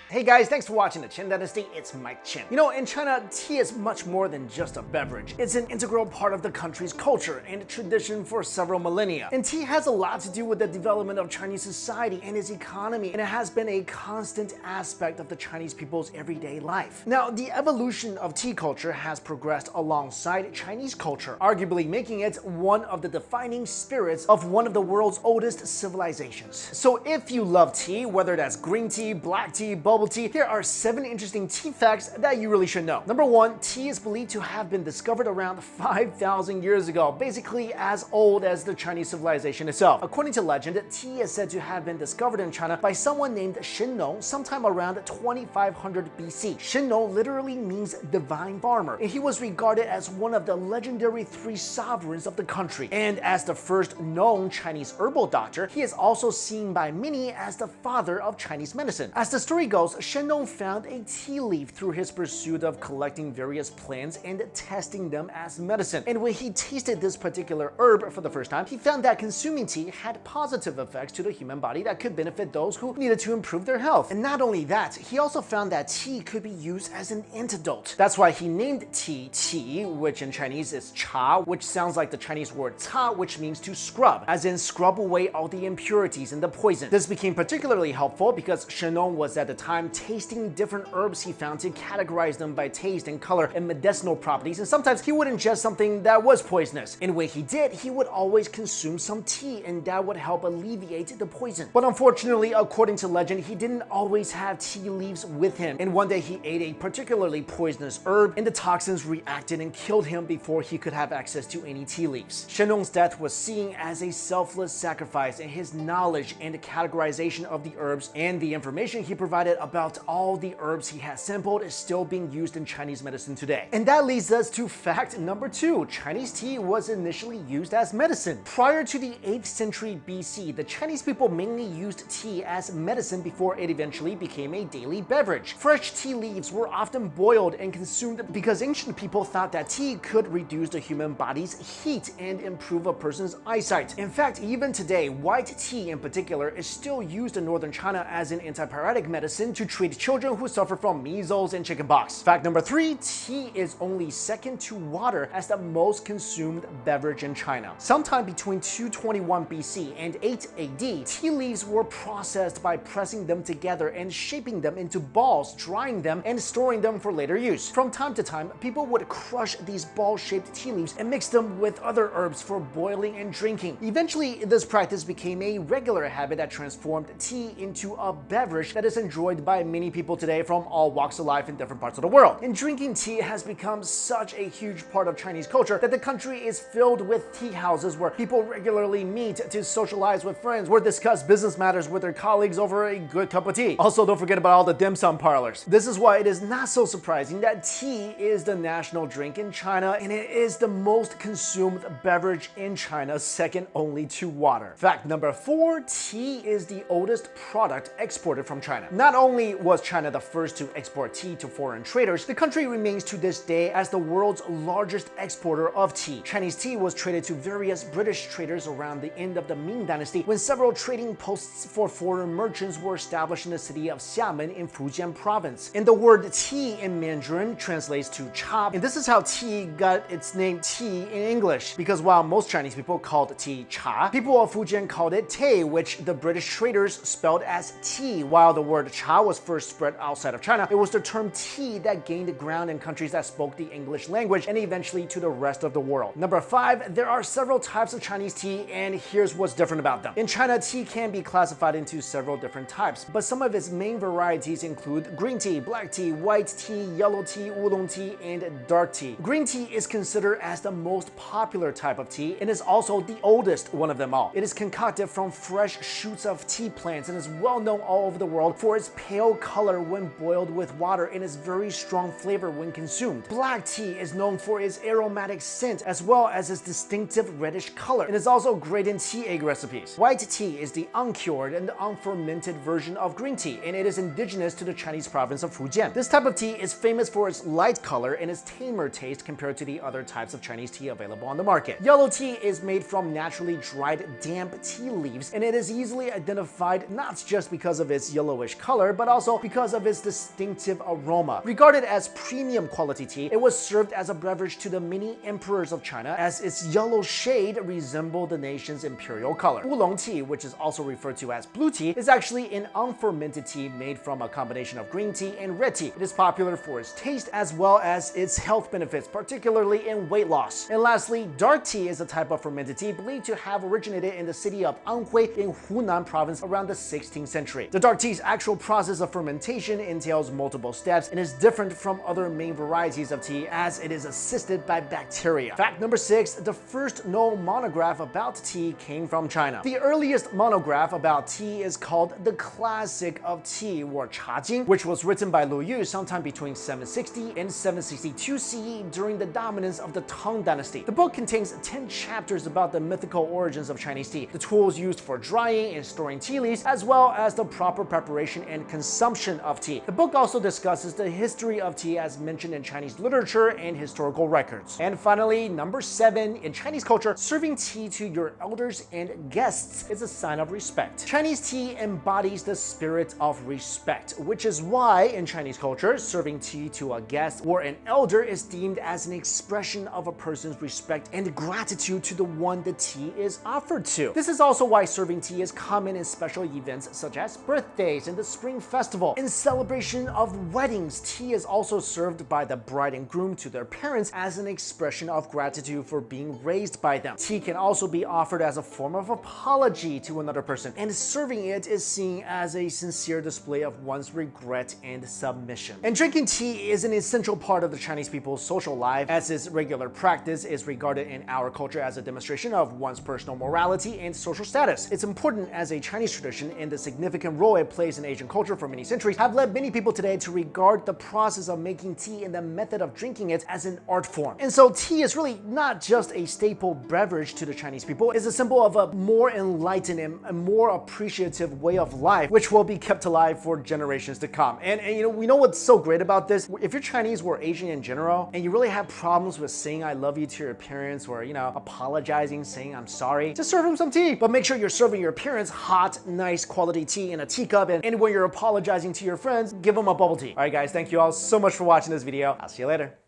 Hey guys, thanks for watching the Chen Dynasty. It's Mike Chen. You know, in China, tea is much more than just a beverage. It's an integral part of the country's culture and tradition for several millennia. And tea has a lot to do with the development of Chinese society and its economy, and it has been a constant aspect of the Chinese people's everyday life. Now, the evolution of tea culture has progressed alongside Chinese culture, arguably making it one of the defining spirits of one of the world's oldest civilizations. So if you love tea, whether that's green tea, black tea, bubble tea, here are 7 interesting tea facts that you really should know. Number 1, tea is believed to have been discovered around 5,000 years ago, basically as old as the Chinese civilization itself. According to legend, tea is said to have been discovered in China by someone named Chen sometime around 2500 BC. Chen literally means divine farmer, and he was regarded as one of the legendary 3 sovereigns of the country. And as the first known Chinese herbal doctor, he is also seen by many as the father of Chinese medicine. As the story goes, Chen found a tea leaf through his pursuit of collecting various plants and testing them as medicine. And when he tasted this particular herb for the first time, he found that consuming tea had positive effects to the human body that could benefit those who needed to improve their health. And not only that, he also found that tea could be used as an antidote. That's why he named tea qi, which in Chinese is cha, which sounds like the Chinese word ca, which means to scrub, as in scrub away all the impurities and the poison. This became particularly helpful because Chen was at the time tasting different herbs he found to categorize them by taste and color and medicinal properties, and sometimes he would ingest something that was poisonous. And when he did, he would always consume some tea, and that would help alleviate the poison. But unfortunately, according to legend, he didn't always have tea leaves with him, and one day he ate a particularly poisonous herb, and the toxins reacted and killed him before he could have access to any tea leaves. Chen death was seen as a selfless sacrifice, and his knowledge and the categorization of the herbs and the information he provided about all the herbs he has sampled is still being used in Chinese medicine today. And that leads us to fact number 2. Chinese tea was initially used as medicine. Prior to the 8th century BC, the Chinese people mainly used tea as medicine before it eventually became a daily beverage. Fresh tea leaves were often boiled and consumed because ancient people thought that tea could reduce the human body's heat and improve a person's eyesight. In fact, even today, white tea in particular is still used in northern China as an antipyretic medicine to treat children who suffer from measles and chickenpox. Fact number 3, tea is only second to water as the most consumed beverage in China. Sometime between 221 BC and 8 AD, tea leaves were processed by pressing them together and shaping them into balls, drying them, and storing them for later use. From time to time, people would crush these ball-shaped tea leaves and mix them with other herbs for boiling and drinking. Eventually, this practice became a regular habit that transformed tea into a beverage that is enjoyed by many people today from all walks of life in different parts of the world. And drinking tea has become such a huge part of Chinese culture that the country is filled with tea houses where people regularly meet to socialize with friends or discuss business matters with their colleagues over a good cup of tea. Also, don't forget about all the dim sum parlors. This is why it is not so surprising that tea is the national drink in China, and it is the most consumed beverage in China, second only to water. Fact number 4, tea is the oldest product exported from China. Not only was China the first to export tea to foreign traders, the country remains to this day as the world's largest exporter of tea. Chinese tea was traded to various British traders around the end of the Ming Dynasty when several trading posts for foreign merchants were established in the city of Xiamen in Fujian province. And the word tea in Mandarin translates to cha, and this is how tea got its name tea in English, because while most Chinese people called tea cha, people of Fujian called it te, which the British traders spelled as tea. While the word cha was first spread outside of China, it was the term tea that gained ground in countries that spoke the English language and eventually to the rest of the world. Number 5, there are several types of Chinese tea, and here's what's different about them. In China, tea can be classified into several different types, but some of its main varieties include green tea, black tea, white tea, yellow tea, oolong tea, and dark tea. Green tea is considered as the most popular type of tea and is also the oldest one of them all. It is concocted from fresh shoots of tea plants and is well known all over the world for its pale color when boiled with water and its very strong flavor when consumed. Black tea is known for its aromatic scent as well as its distinctive reddish color and is also great in tea egg recipes. White tea is the uncured and unfermented version of green tea, and it is indigenous to the Chinese province of Fujian. This type of tea is famous for its light color and its tamer taste compared to the other types of Chinese tea available on the market. Yellow tea is made from naturally dried damp tea leaves, and it is easily identified not just because of its yellowish color, but also because of its distinctive aroma. Regarded as premium quality tea, it was served as a beverage to the many emperors of China, as its yellow shade resembled the nation's imperial color. Oolong tea, which is also referred to as blue tea, is actually an unfermented tea made from a combination of green tea and red tea. It is popular for its taste as well as its health benefits, particularly in weight loss. And lastly, dark tea is a type of fermented tea believed to have originated in the city of Anhui in Hunan province around the 16th century. The dark tea's actual process of fermentation entails multiple steps and is different from other main varieties of tea as it is assisted by bacteria. Fact number 6, the first known monograph about tea came from China. The earliest monograph about tea is called The Classic of Tea, or Cha Jing, which was written by Lu Yu sometime between 760 and 762 CE during the dominance of the Tang dynasty. The book contains 10 chapters about the mythical origins of Chinese tea, the tools used for drying and storing tea leaves, as well as the proper preparation and consumption of tea. The book also discusses the history of tea as mentioned in Chinese literature and historical records. And finally, number 7, in Chinese culture, serving tea to your elders and guests is a sign of respect. Chinese tea embodies the spirit of respect, which is why in Chinese culture, serving tea to a guest or an elder is deemed as an expression of a person's respect and gratitude to the one the tea is offered to. This is also why serving tea is common in special events such as birthdays and the Spring Festival. In celebration of weddings, tea is also served by the bride and groom to their parents as an expression of gratitude for being raised by them. Tea can also be offered as a form of apology to another person, and serving it is seen as a sincere display of one's regret and submission. And drinking tea is an essential part of the Chinese people's social life, as its regular practice is regarded in our culture as a demonstration of one's personal morality and social status. It's important as a Chinese tradition, and the significant role it plays in Asian culture for many centuries have led many people today to regard the process of making tea and the method of drinking it as an art form. And so tea is really not just a staple beverage to the Chinese people, it's a symbol of a more enlightened and a more appreciative way of life, which will be kept alive for generations to come. And you know, we know what's so great about this? If you're Chinese or Asian in general, and you really have problems with saying I love you to your parents, or, you know, apologizing, saying I'm sorry, just serve them some tea. But make sure you're serving your parents hot, nice quality tea in a teacup, and when you're apologizing to your friends, give them a bubble tea. All right, guys, thank you all so much for watching this video. I'll see you later.